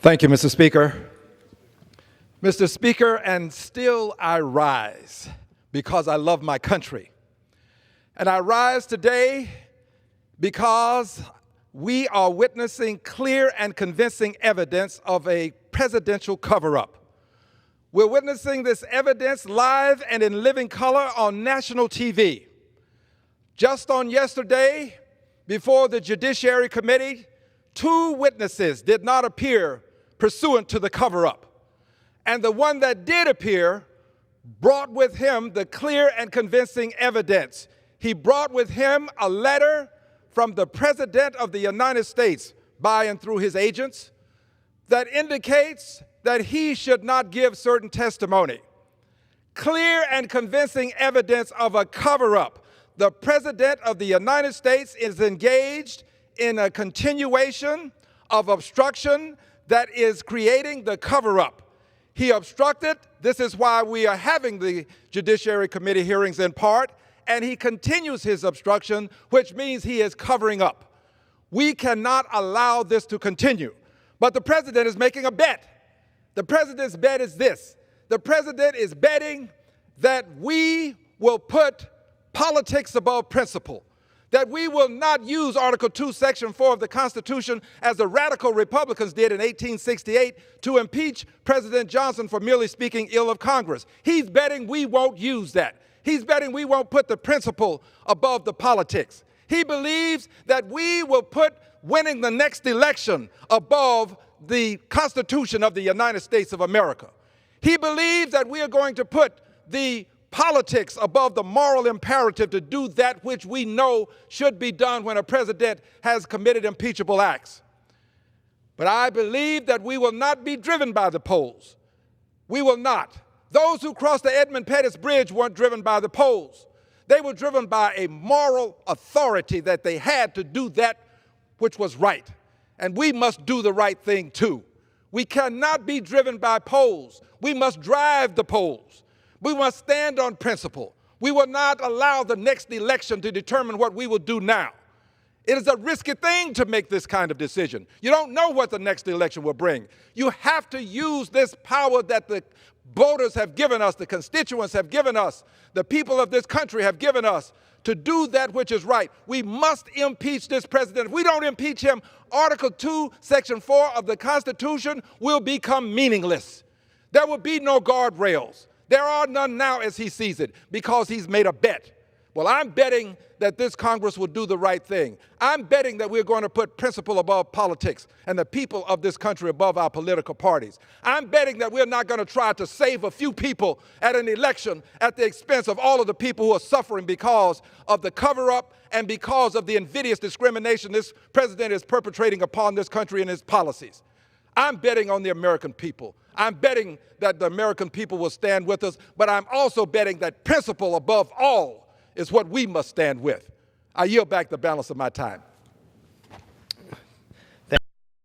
Thank you, Mr. Speaker. Mr. Speaker, and still I rise because I love my country. And I rise today because we are witnessing clear and convincing evidence of a presidential cover-up. We're witnessing this evidence live and in living color on national TV. Just on yesterday, before the Judiciary Committee, 2 witnesses did not appear pursuant to the cover-up. And the one that did appear brought with him the clear and convincing evidence. He brought with him a letter from the President of the United States by and through his agents that indicates that he should not give certain testimony. Clear and convincing evidence of a cover-up. The President of the United States is engaged in a continuation of obstruction that is creating the cover-up. He obstructed. This is why we are having the Judiciary Committee hearings in part, and he continues his obstruction, which means he is covering up. We cannot allow this to continue. But the president is making a bet. The president's bet is this. The president is betting that we will put politics above principle, that we will not use Article 2, Section 4 of the Constitution as the radical Republicans did in 1868 to impeach President Johnson for merely speaking ill of Congress. He's betting we won't use that. He's betting we won't put the principle above the politics. He believes that we will put winning the next election above the Constitution of the United States of America. He believes that we are going to put the politics above the moral imperative to do that which we know should be done when a president has committed impeachable acts. But I believe that we will not be driven by the polls. We will not. Those who crossed the Edmund Pettus Bridge weren't driven by the polls. They were driven by a moral authority that they had to do that which was right. And we must do the right thing too. We cannot be driven by polls. We must drive the polls. We must stand on principle. We will not allow the next election to determine what we will do now. It is a risky thing to make this kind of decision. You don't know what the next election will bring. You have to use this power that the voters have given us, the constituents have given us, the people of this country have given us to do that which is right. We must impeach this president. If we don't impeach him, Article 2, Section 4 of the Constitution will become meaningless. There will be no guardrails. There are none now as he sees it because he's made a bet. Well, I'm betting that this Congress will do the right thing. I'm betting that we're going to put principle above politics and the people of this country above our political parties. I'm betting that we're not going to try to save a few people at an election at the expense of all of the people who are suffering because of the cover-up and because of the invidious discrimination this president is perpetrating upon this country and his policies. I'm betting on the American people. I'm betting that the American people will stand with us, but I'm also betting that principle above all is what we must stand with. I yield back the balance of my time.